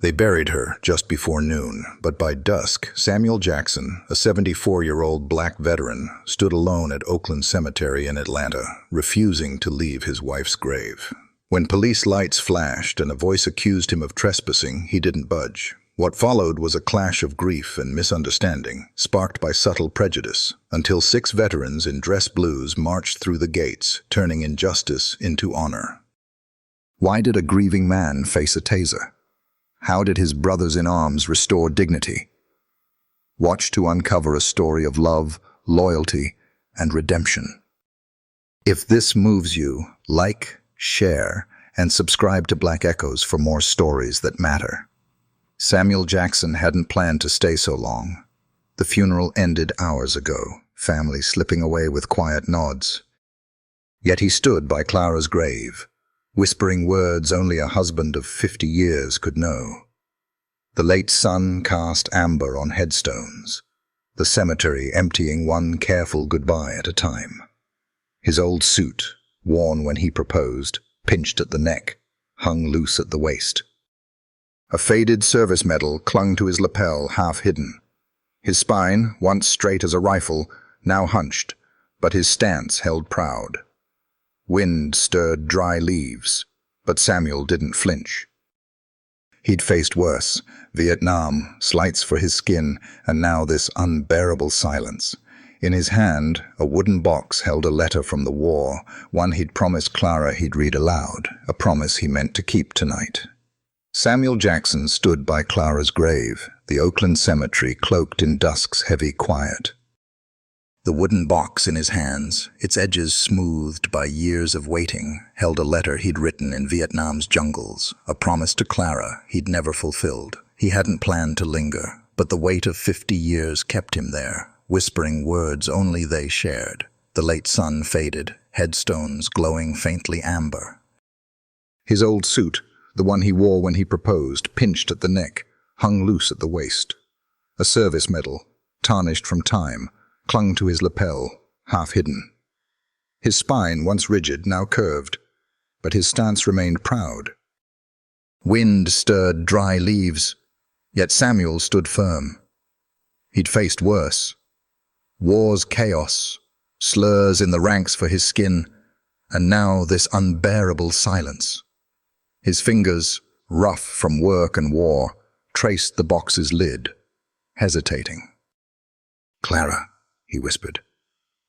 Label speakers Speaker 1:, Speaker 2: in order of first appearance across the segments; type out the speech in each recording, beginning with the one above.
Speaker 1: They buried her just before noon, but by dusk, Samuel Jackson, a 74-year-old black veteran, stood alone at Oakland Cemetery in Atlanta, refusing to leave his wife's grave. When police lights flashed and a voice accused him of trespassing, he didn't budge. What followed was a clash of grief and misunderstanding, sparked by subtle prejudice, until 6 veterans in dress blues marched through the gates, turning injustice into honor. Why did a grieving man face a taser? How did his brothers in arms restore dignity? Watch to uncover a story of love, loyalty, and redemption. If this moves you, like, share, and subscribe to Black Echoes for more stories that matter. Samuel Jackson hadn't planned to stay so long. The funeral ended hours ago, family slipping away with quiet nods. Yet he stood by Clara's grave, whispering words only a husband of 50 years could know. The late sun cast amber on headstones, the cemetery emptying one careful goodbye at a time. His old suit, worn when he proposed, pinched at the neck, hung loose at the waist. A faded service medal clung to his lapel, half hidden. His spine, once straight as a rifle, now hunched, but his stance held proud. Wind stirred dry leaves, but Samuel didn't flinch. He'd faced worse: Vietnam, slights for his skin, and now this unbearable silence. In his hand, a wooden box held a letter from the war, one he'd promised Clara he'd read aloud, a promise he meant to keep tonight. Samuel Jackson stood by Clara's grave, the Oakland Cemetery cloaked in dusk's heavy quiet. The wooden box in his hands, its edges smoothed by years of waiting, held a letter he'd written in Vietnam's jungles, a promise to Clara he'd never fulfilled. He hadn't planned to linger, but the weight of 50 years kept him there, whispering words only they shared. The late sun faded, headstones glowing faintly amber. His old suit, the one he wore when he proposed, pinched at the neck, hung loose at the waist. A service medal, tarnished from time, clung to his lapel, half hidden. His spine, once rigid, now curved, but his stance remained proud. Wind stirred dry leaves, yet Samuel stood firm. He'd faced worse. War's chaos, slurs in the ranks for his skin, and now this unbearable silence. His fingers, rough from work and war, traced the box's lid, hesitating. "Clara," he whispered,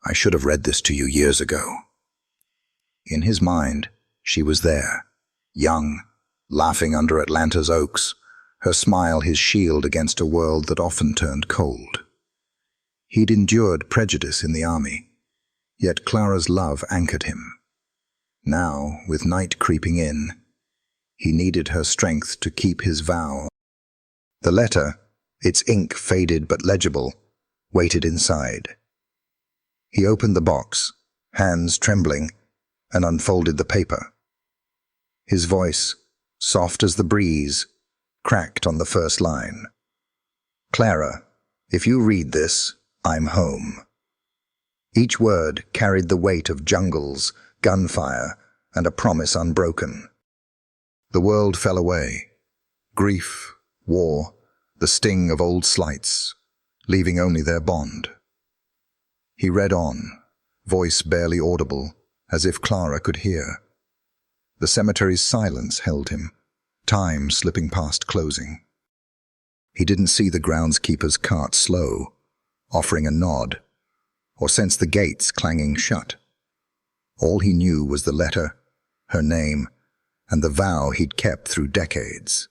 Speaker 1: "I should have read this to you years ago." In his mind, she was there, young, laughing under Atlanta's oaks, her smile his shield against a world that often turned cold. He'd endured prejudice in the army, yet Clara's love anchored him. Now, with night creeping in, he needed her strength to keep his vow. The letter, its ink faded but legible, waited inside. He opened the box, hands trembling, and unfolded the paper. His voice, soft as the breeze, cracked on the first line. "Clara, if you read this, I'm home." Each word carried the weight of jungles, gunfire, and a promise unbroken. The world fell away. Grief, war, the sting of old slights, leaving only their bond. He read on, voice barely audible, as if Clara could hear. The cemetery's silence held him, time slipping past closing. He didn't see the groundskeeper's cart slow, offering a nod, or sense the gates clanging shut. All he knew was the letter, her name, and the vow he'd kept through decades.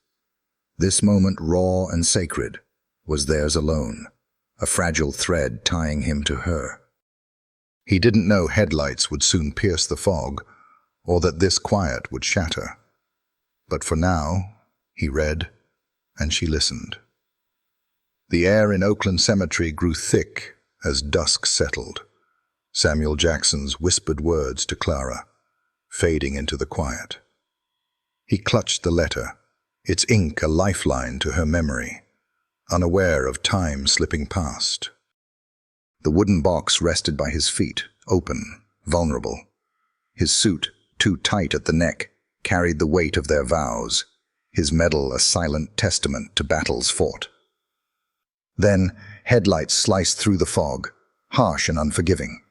Speaker 1: This moment, raw and sacred, was theirs alone, a fragile thread tying him to her. He didn't know headlights would soon pierce the fog, or that this quiet would shatter. But for now, he read, and she listened. The air in Oakland Cemetery grew thick as dusk settled. Samuel Jackson's whispered words to Clara, fading into the quiet. He clutched the letter, its ink a lifeline to her memory, unaware of time slipping past. The wooden box rested by his feet, open, vulnerable. His suit, too tight at the neck, carried the weight of their vows, his medal a silent testament to battles fought. Then, headlights sliced through the fog, harsh and unforgiving.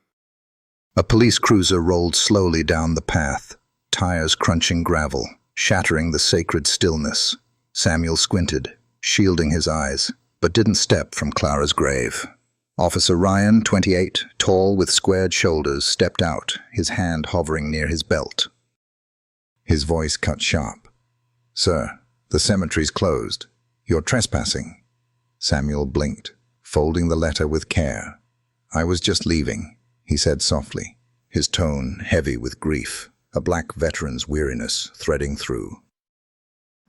Speaker 1: A police cruiser rolled slowly down the path, tires crunching gravel, shattering the sacred stillness. Samuel squinted, shielding his eyes, but didn't step from Clara's grave. Officer Ryan, 28, tall with squared shoulders, stepped out, his hand hovering near his belt. His voice cut sharp. "Sir, the cemetery's closed. You're trespassing." Samuel blinked, folding the letter with care. "I was just leaving," he said softly, his tone heavy with grief, a black veteran's weariness threading through.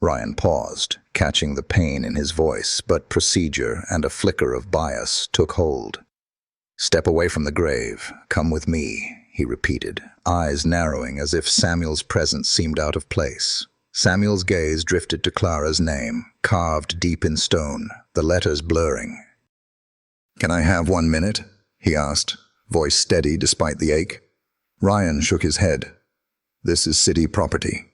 Speaker 1: Ryan paused, catching the pain in his voice, but procedure and a flicker of bias took hold. "Step away from the grave. Come with me," he repeated, eyes narrowing as if Samuel's presence seemed out of place. Samuel's gaze drifted to Clara's name, carved deep in stone, the letters blurring. "Can I have 1 minute?" he asked, voice steady despite the ache. Ryan shook his head. "This is city property."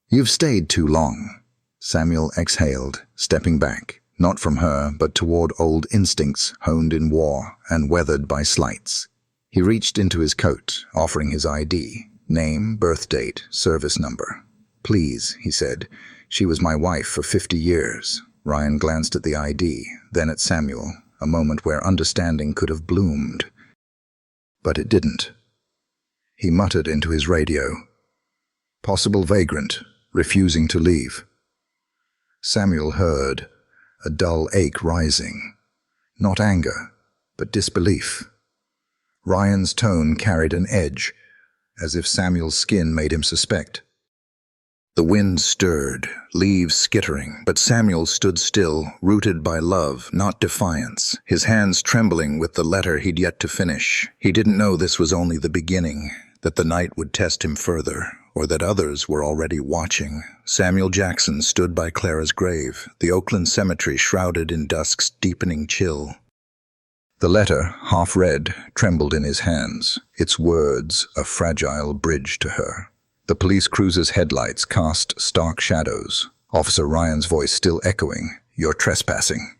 Speaker 1: "You've stayed too long." Samuel exhaled, stepping back, not from her, but toward old instincts honed in war and weathered by slights. He reached into his coat, offering his ID, name, birth date, service number. "Please," he said. "She was my wife for 50 years. Ryan glanced at the ID, then at Samuel, a moment where understanding could have bloomed. But it didn't. He muttered into his radio, "Possible vagrant, refusing to leave." Samuel heard, a dull ache rising. Not anger, but disbelief. Ryan's tone carried an edge, as if Samuel's skin made him suspect. The wind stirred, leaves skittering, but Samuel stood still, rooted by love, not defiance, his hands trembling with the letter he'd yet to finish. He didn't know this was only the beginning, that the night would test him further, or that others were already watching. Samuel Jackson stood by Clara's grave, the Oakland cemetery shrouded in dusk's deepening chill. The letter, half read, trembled in his hands, its words a fragile bridge to her. The police cruiser's headlights cast stark shadows, Officer Ryan's voice still echoing, "You're trespassing."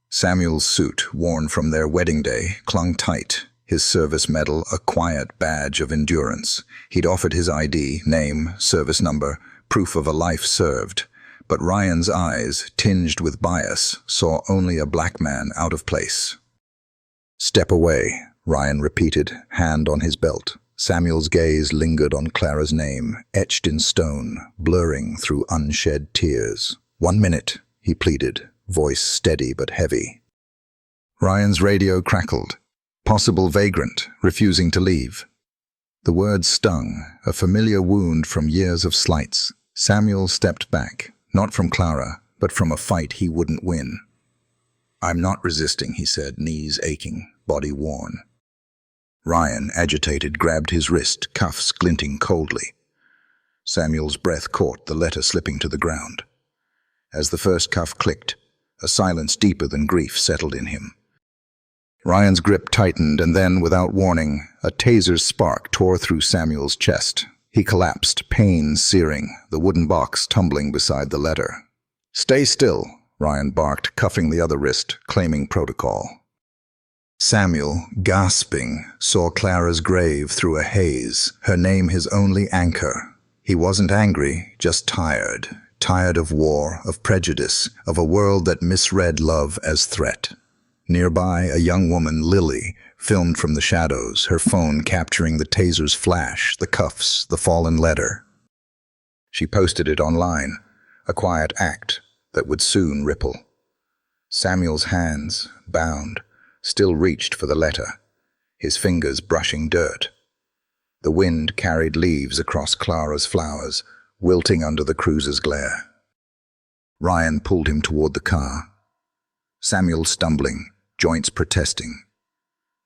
Speaker 1: Samuel's suit, worn from their wedding day, clung tight, his service medal a quiet badge of endurance. He'd offered his ID, name, service number, proof of a life served. But Ryan's eyes, tinged with bias, saw only a black man out of place. "Step away," Ryan repeated, hand on his belt. Samuel's gaze lingered on Clara's name, etched in stone, blurring through unshed tears. "1 minute," he pleaded, voice steady but heavy. Ryan's radio crackled. "Possible vagrant, refusing to leave." The words stung, a familiar wound from years of slights. Samuel stepped back, not from Clara, but from a fight he wouldn't win. "I'm not resisting," he said, knees aching, body worn. Ryan, agitated, grabbed his wrist, cuffs glinting coldly. Samuel's breath caught, the letter slipping to the ground. As the first cuff clicked, a silence deeper than grief settled in him. Ryan's grip tightened, and then, without warning, a taser's spark tore through Samuel's chest. He collapsed, pain searing, the wooden box tumbling beside the letter. "Stay still," Ryan barked, cuffing the other wrist, claiming protocol. Samuel, gasping, saw Clara's grave through a haze, her name his only anchor. He wasn't angry, just tired. Tired of war, of prejudice, of a world that misread love as threat. Nearby, a young woman, Lily, filmed from the shadows, her phone capturing the taser's flash, the cuffs, the fallen letter. She posted it online, a quiet act that would soon ripple. Samuel's hands, bound, still reached for the letter, his fingers brushing dirt. The wind carried leaves across Clara's flowers, wilting under the cruiser's glare. Ryan pulled him toward the car. Samuel stumbling, joints protesting.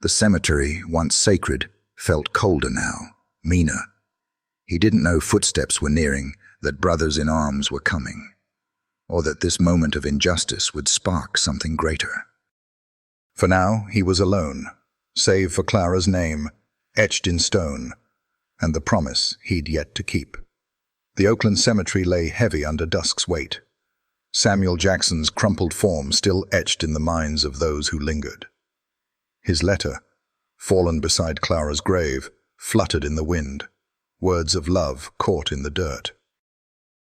Speaker 1: The cemetery, once sacred, felt colder now, meaner. He didn't know footsteps were nearing, that brothers in arms were coming, or that this moment of injustice would spark something greater. For now, he was alone, save for Clara's name, etched in stone, and the promise he'd yet to keep. The Oakland cemetery lay heavy under dusk's weight, Samuel Jackson's crumpled form still etched in the minds of those who lingered. His letter, fallen beside Clara's grave, fluttered in the wind, words of love caught in the dirt.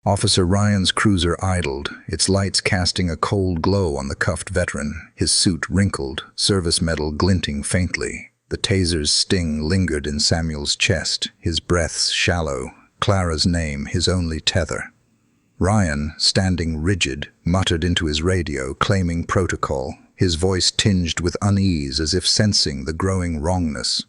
Speaker 1: Officer Ryan's cruiser idled, its lights casting a cold glow on the cuffed veteran, his suit wrinkled, service medal glinting faintly. The taser's sting lingered in Samuel's chest, his breaths shallow, Clara's name his only tether. Ryan, standing rigid, muttered into his radio, claiming protocol, his voice tinged with unease as if sensing the growing wrongness.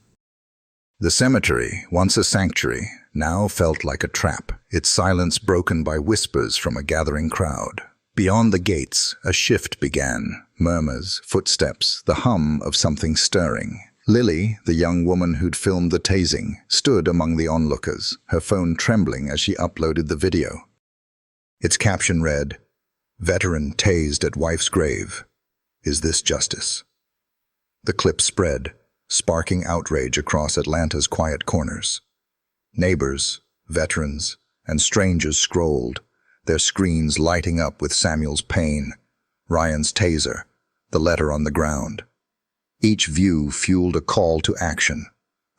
Speaker 1: The cemetery, once a sanctuary, now felt like a trap, its silence broken by whispers from a gathering crowd. Beyond the gates, a shift began, murmurs, footsteps, the hum of something stirring. Lily, the young woman who'd filmed the tasing, stood among the onlookers, her phone trembling as she uploaded the video. Its caption read, "Veteran tased at wife's grave. Is this justice?" The clip spread, sparking outrage across Atlanta's quiet corners. Neighbors, veterans, and strangers scrolled, their screens lighting up with Samuel's pain, Ryan's taser, the letter on the ground. Each view fueled a call to action,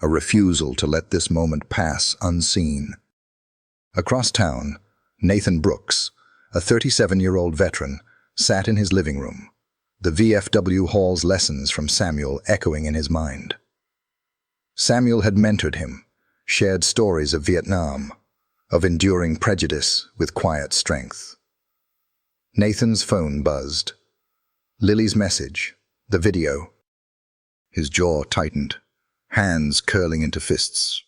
Speaker 1: a refusal to let this moment pass unseen. Across town, Nathan Brooks, a 37-year-old veteran, sat in his living room, the VFW Hall's lessons from Samuel echoing in his mind. Samuel had mentored him, shared stories of Vietnam, of enduring prejudice with quiet strength. Nathan's phone buzzed. Lily's message, the video. His jaw tightened, hands curling into fists.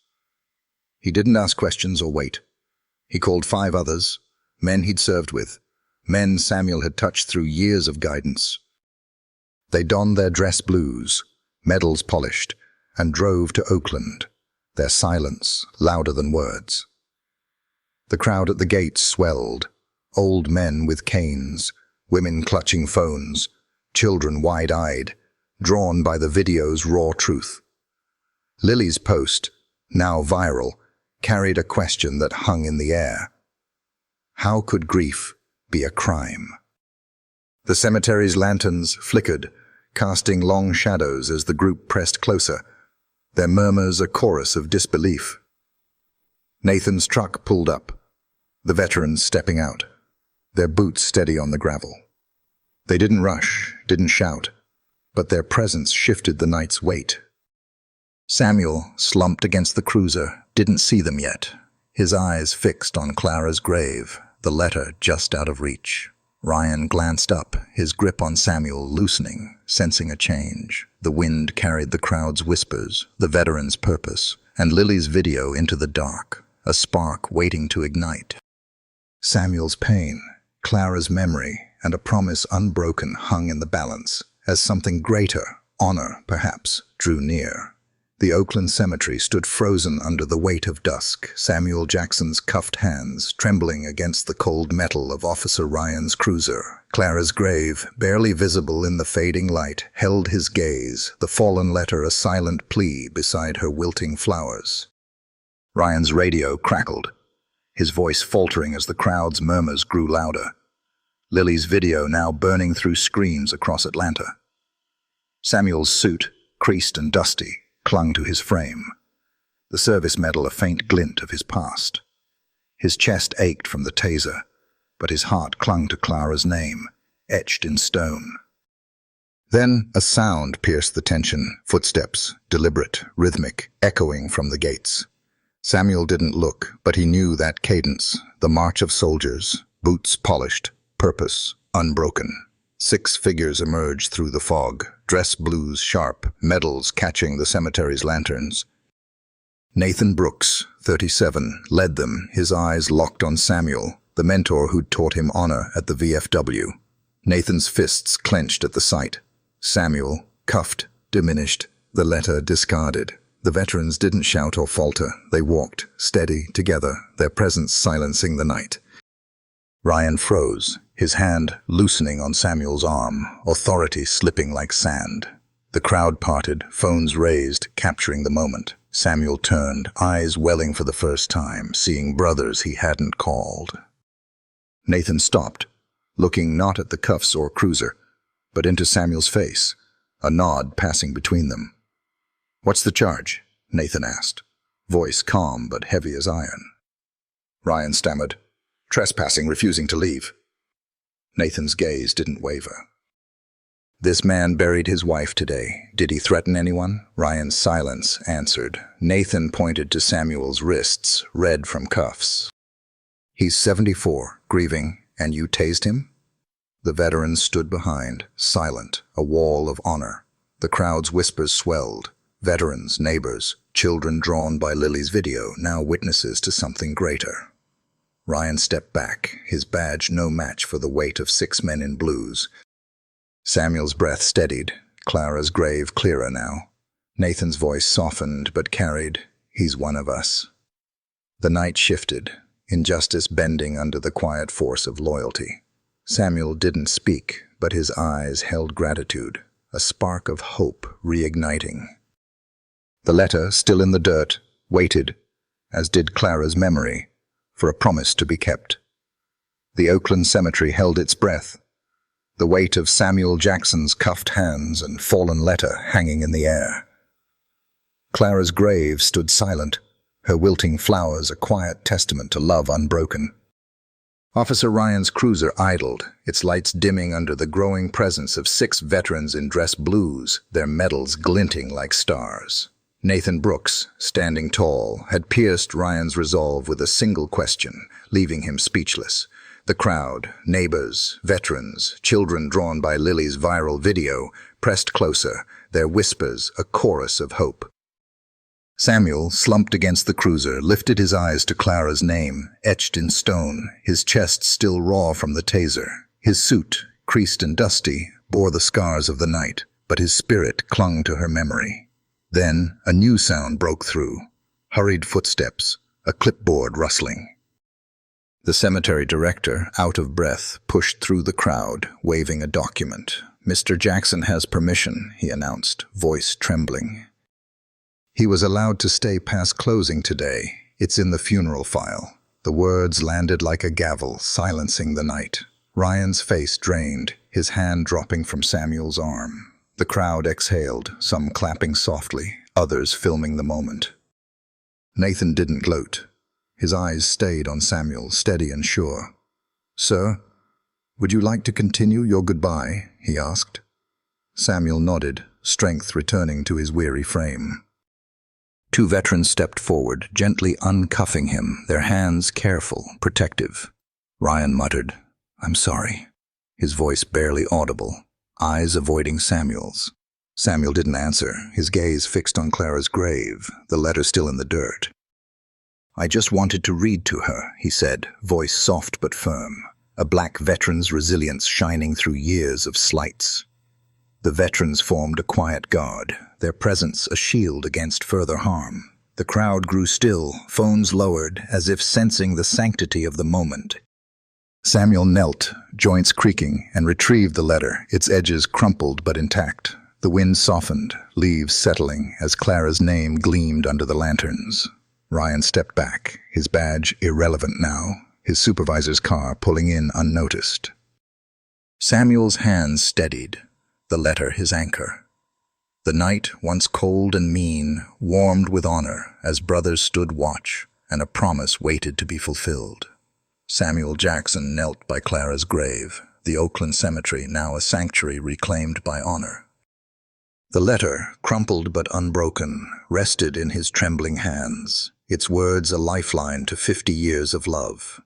Speaker 1: He didn't ask questions or wait. He called 5 others, men he'd served with, men Samuel had touched through years of guidance. They donned their dress blues, medals polished, and drove to Oakland, their silence louder than words. The crowd at the gates swelled, old men with canes, women clutching phones, children wide-eyed, drawn by the video's raw truth. Lily's post, now viral, carried a question that hung in the air. How could grief be a crime? The cemetery's lanterns flickered, casting long shadows as the group pressed closer, their murmurs a chorus of disbelief. Nathan's truck pulled up, the veterans stepping out, their boots steady on the gravel. They didn't rush, didn't shout, but their presence shifted the night's weight. Samuel, slumped against the cruiser, didn't see them yet, his eyes fixed on Clara's grave, the letter just out of reach. Ryan glanced up, his grip on Samuel loosening, sensing a change. The wind carried the crowd's whispers, the veteran's purpose, and Lily's video into the dark, a spark waiting to ignite. Samuel's pain, Clara's memory, and a promise unbroken hung in the balance, as something greater, honor perhaps, drew near. The Oakland cemetery stood frozen under the weight of dusk, Samuel Jackson's cuffed hands trembling against the cold metal of Officer Ryan's cruiser. Clara's grave, barely visible in the fading light, held his gaze, the fallen letter a silent plea beside her wilting flowers. Ryan's radio crackled, his voice faltering as the crowd's murmurs grew louder. Lily's video now burning through screens across Atlanta. Samuel's suit, creased and dusty, clung to his frame, the service medal a faint glint of his past. His chest ached from the taser, but his heart clung to Clara's name, etched in stone. Then a sound pierced the tension, footsteps, deliberate, rhythmic, echoing from the gates. Samuel didn't look, but he knew that cadence, the march of soldiers, boots polished, purpose unbroken. 6 figures emerged through the fog, dress blues sharp, medals catching the cemetery's lanterns. Nathan Brooks, 37, led them, his eyes locked on Samuel, the mentor who'd taught him honor at the VFW. Nathan's fists clenched at the sight. Samuel, cuffed, diminished, the letter discarded. The veterans didn't shout or falter. They walked, steady, together, their presence silencing the night. Ryan froze, his hand loosening on Samuel's arm, authority slipping like sand. The crowd parted, phones raised, capturing the moment. Samuel turned, eyes welling for the first time, seeing brothers he hadn't called. Nathan stopped, looking not at the cuffs or cruiser, but into Samuel's face, a nod passing between them. "What's the charge?" Nathan asked, voice calm but heavy as iron. Ryan stammered, "Trespassing, refusing to leave." Nathan's gaze didn't waver. "This man buried his wife today. Did he threaten anyone?" Ryan's silence answered. Nathan pointed to Samuel's wrists, red from cuffs. "He's 74, grieving, and you tased him?" The veteran stood behind, silent, a wall of honor. The crowd's whispers swelled. Veterans, neighbors, children drawn by Lily's video, now witnesses to something greater. Ryan stepped back, his badge no match for the weight of 6 men in blues. Samuel's breath steadied, Clara's grave clearer now. Nathan's voice softened but carried, "He's one of us." The night shifted, injustice bending under the quiet force of loyalty. Samuel didn't speak, but his eyes held gratitude, a spark of hope reigniting. The letter, still in the dirt, waited, as did Clara's memory, for a promise to be kept. The Oakland cemetery held its breath, the weight of Samuel Jackson's cuffed hands and fallen letter hanging in the air. Clara's grave stood silent, her wilting flowers a quiet testament to love unbroken. Officer Ryan's cruiser idled, its lights dimming under the growing presence of 6 veterans in dress blues, their medals glinting like stars. Nathan Brooks, standing tall, had pierced Ryan's resolve with a single question, leaving him speechless. The crowd, neighbors, veterans, children drawn by Lily's viral video, pressed closer, their whispers a chorus of hope. Samuel, slumped against the cruiser, lifted his eyes to Clara's name, etched in stone, his chest still raw from the taser. His suit, creased and dusty, bore the scars of the night, but his spirit clung to her memory. Then a new sound broke through, hurried footsteps, a clipboard rustling. The cemetery director, out of breath, pushed through the crowd, waving a document. "Mr. Jackson has permission," he announced, voice trembling. "He was allowed to stay past closing today. It's in the funeral file." The words landed like a gavel, silencing the night. Ryan's face drained, his hand dropping from Samuel's arm. The crowd exhaled, some clapping softly, others filming the moment. Nathan didn't gloat. His eyes stayed on Samuel, steady and sure. "Sir, would you like to continue your goodbye?" he asked. Samuel nodded, strength returning to his weary frame. 2 veterans stepped forward, gently uncuffing him, their hands careful, protective. Ryan muttered, "I'm sorry," his voice barely audible, eyes avoiding Samuel's. Samuel didn't answer, his gaze fixed on Clara's grave, the letter still in the dirt. "I just wanted to read to her," he said, voice soft but firm, a black veteran's resilience shining through years of slights. The veterans formed a quiet guard, their presence a shield against further harm. The crowd grew still, phones lowered, as if sensing the sanctity of the moment. Samuel knelt, joints creaking, and retrieved the letter, its edges crumpled but intact. The wind softened, leaves settling, as Clara's name gleamed under the lanterns. Ryan stepped back, his badge irrelevant now, his supervisor's car pulling in unnoticed. Samuel's hands steadied, the letter his anchor. The night, once cold and mean, warmed with honor as brothers stood watch, and a promise waited to be fulfilled. Samuel Jackson knelt by Clara's grave, the Oakland cemetery now a sanctuary reclaimed by honor. The letter, crumpled but unbroken, rested in his trembling hands, its words a lifeline to 50 years of love.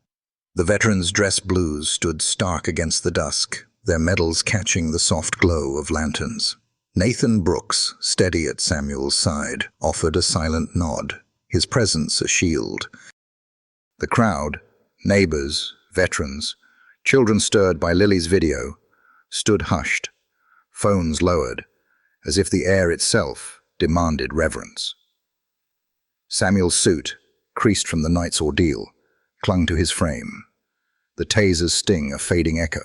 Speaker 1: The veterans' dress blues stood stark against the dusk, their medals catching the soft glow of lanterns. Nathan Brooks, steady at Samuel's side, offered a silent nod, his presence a shield. The crowd, neighbors, veterans, children stirred by Lily's video, stood hushed, phones lowered, as if the air itself demanded reverence. Samuel's suit, creased from the night's ordeal, clung to his frame, the taser's sting a fading echo.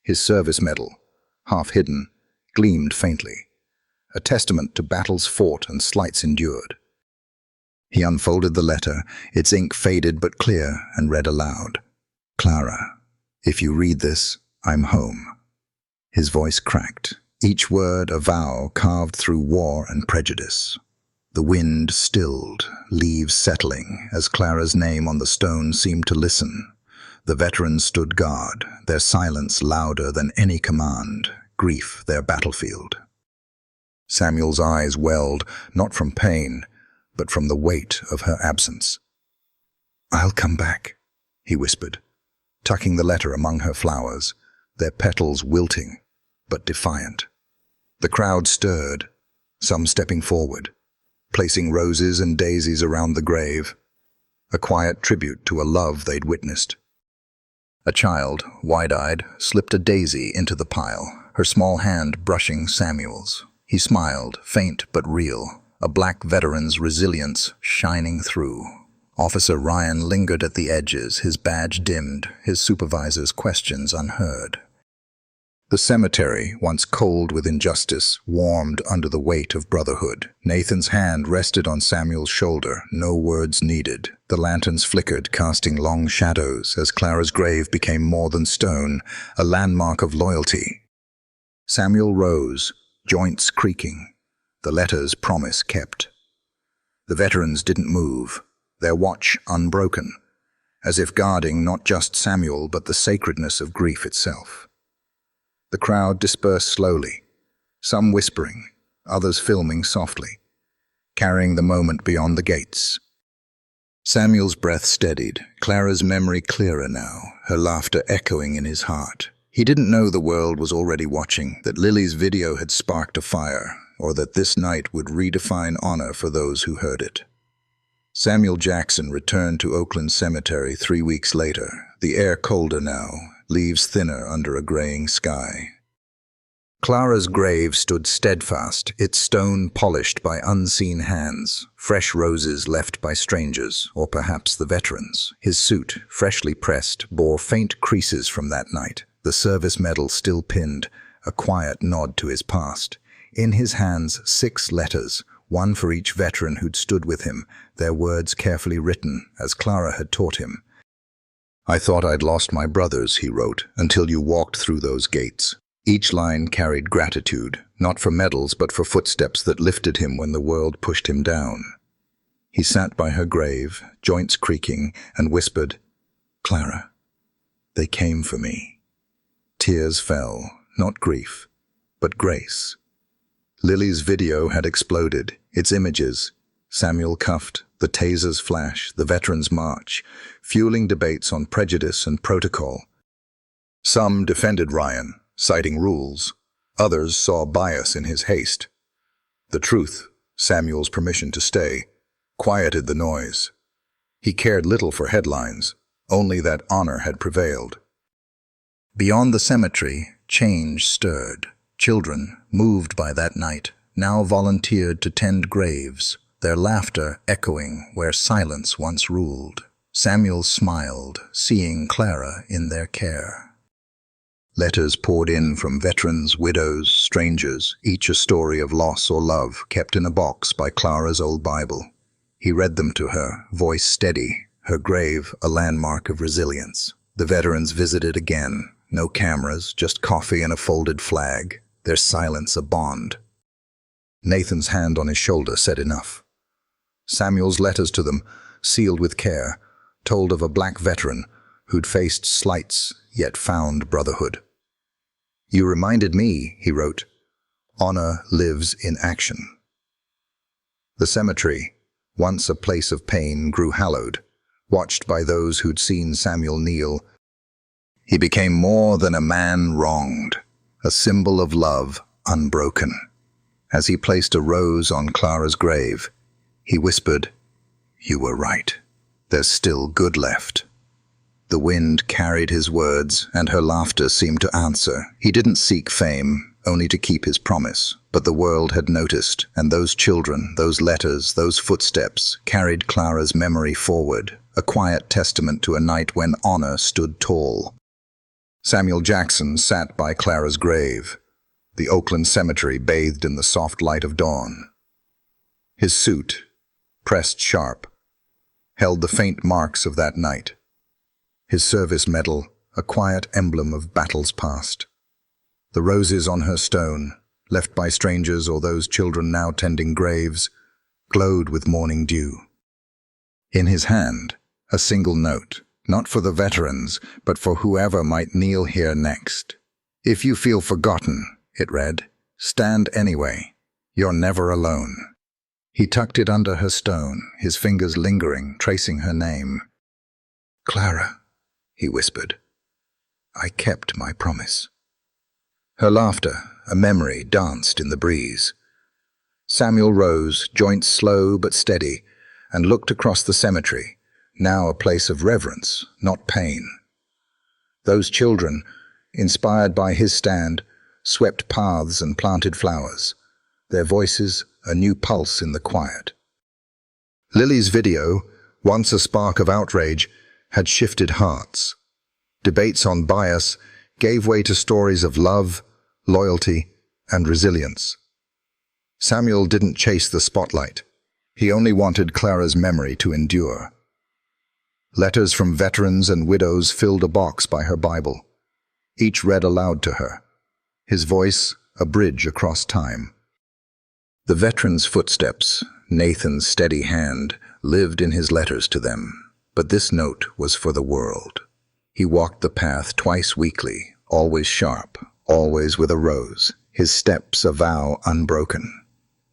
Speaker 1: His service medal, half hidden, gleamed faintly, a testament to battles fought and slights endured. He unfolded the letter, its ink faded but clear, and read aloud. "Clara, if you read this, I'm home." His voice cracked, each word a vow carved through war and prejudice. The wind stilled, leaves settling, as Clara's name on the stone seemed to listen. The veterans stood guard, their silence louder than any command, grief their battlefield. Samuel's eyes welled, not from pain, but from the weight of her absence. "I'll come back," he whispered, tucking the letter among her flowers, their petals wilting, but defiant. The crowd stirred, some stepping forward, placing roses and daisies around the grave, a quiet tribute to a love they'd witnessed. A child, wide-eyed, slipped a daisy into the pile, her small hand brushing Samuel's. He smiled, faint but real, a black veteran's resilience shining through. Officer Ryan lingered at the edges, his badge dimmed, his supervisor's questions unheard. The cemetery, once cold with injustice, warmed under the weight of brotherhood. Nathan's hand rested on Samuel's shoulder, no words needed. The lanterns flickered, casting long shadows as Clara's grave became more than stone, a landmark of loyalty. Samuel rose, joints creaking, the letter's promise kept. The veterans didn't move, their watch unbroken, as if guarding not just Samuel but the sacredness of grief itself. The crowd dispersed slowly, some whispering, others filming softly, carrying the moment beyond the gates. Samuel's breath steadied, Clara's memory clearer now, her laughter echoing in his heart. He didn't know the world was already watching, that Lily's video had sparked a fire, or that this night would redefine honor for those who heard it. Samuel Jackson returned to Oakland Cemetery 3 weeks later, the air colder now, leaves thinner under a graying sky. Clara's grave stood steadfast, its stone polished by unseen hands, fresh roses left by strangers, or perhaps the veterans. His suit, freshly pressed, bore faint creases from that night, the service medal still pinned, a quiet nod to his past. In his hands, 6 letters, one for each veteran who'd stood with him, their words carefully written, as Clara had taught him. "I thought I'd lost my brothers," he wrote, "until you walked through those gates." Each line carried gratitude, not for medals but for footsteps that lifted him when the world pushed him down. He sat by her grave, joints creaking, and whispered, "Clara, they came for me." Tears fell, not grief, but grace. Lily's video had exploded, its images, Samuel cuffed, the taser's flash, the veterans' march, fueling debates on prejudice and protocol. Some defended Ryan, citing rules. Others saw bias in his haste. The truth, Samuel's permission to stay, quieted the noise. He cared little for headlines, only that honor had prevailed. Beyond the cemetery, change stirred. Children, moved by that night, now volunteered to tend graves, their laughter echoing where silence once ruled. Samuel smiled, seeing Clara in their care. Letters poured in from veterans, widows, strangers, each a story of loss or love, kept in a box by Clara's old Bible. He read them to her, voice steady, her grave a landmark of resilience. The veterans visited again, no cameras, just coffee and a folded flag, their silence a bond. Nathan's hand on his shoulder said enough. Samuel's letters to them, sealed with care, told of a black veteran who'd faced slights yet found brotherhood. "You reminded me," he wrote, "honor lives in action." The cemetery, once a place of pain, grew hallowed, watched by those who'd seen Samuel kneel. He became more than a man wronged, a symbol of love unbroken. As he placed a rose on Clara's grave, he whispered, "You were right. There's still good left." The wind carried his words, and her laughter seemed to answer. He didn't seek fame, only to keep his promise. But the world had noticed, and those children, those letters, those footsteps carried Clara's memory forward, a quiet testament to a night when honor stood tall. Samuel Jackson sat by Clara's grave, the Oakland Cemetery bathed in the soft light of dawn. His suit, pressed sharp, held the faint marks of that night. His service medal, a quiet emblem of battles past. The roses on her stone, left by strangers or those children now tending graves, glowed with morning dew. In his hand, a single note, not for the veterans, but for whoever might kneel here next. "If you feel forgotten," it read, "stand anyway. You're never alone." He tucked it under her stone, his fingers lingering, tracing her name. "Clara," he whispered, "I kept my promise." Her laughter, a memory, danced in the breeze. Samuel rose, joints slow but steady, and looked across the cemetery, now a place of reverence, not pain. Those children, inspired by his stand, swept paths and planted flowers, their voices a new pulse in the quiet. Lily's video, once a spark of outrage, had shifted hearts. Debates on bias gave way to stories of love, loyalty, and resilience. Samuel didn't chase the spotlight. He only wanted Clara's memory to endure. Letters from veterans and widows filled a box by her Bible, each read aloud to her, his voice a bridge across time. The veterans' footsteps, Nathan's steady hand, lived in his letters to them, but this note was for the world. He walked the path twice weekly, always sharp, always with a rose, his steps a vow unbroken.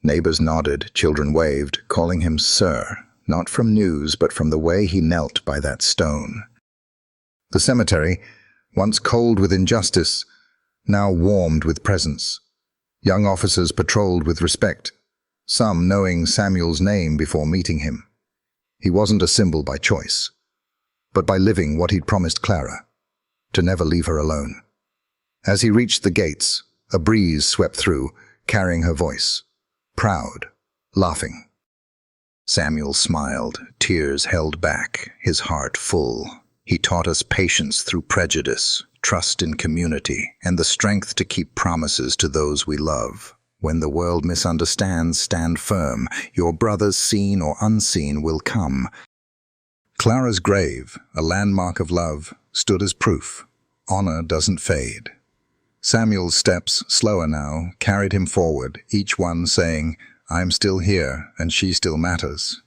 Speaker 1: Neighbors nodded, children waved, calling him Sir, not from news but from the way he knelt by that stone. The cemetery, once cold with injustice, now warmed with presence. Young officers patrolled with respect, some knowing Samuel's name before meeting him. He wasn't a symbol by choice, but by living what he'd promised Clara, to never leave her alone. As he reached the gates, a breeze swept through, carrying her voice, proud, laughing. Samuel smiled, tears held back, his heart full. He taught us patience through prejudice, trust in community, and the strength to keep promises to those we love. When the world misunderstands, stand firm. Your brothers, seen or unseen, will come. Clara's grave, a landmark of love, stood as proof. Honor doesn't fade. Samuel's steps, slower now, carried him forward, each one saying, "I'm still here, and she still matters."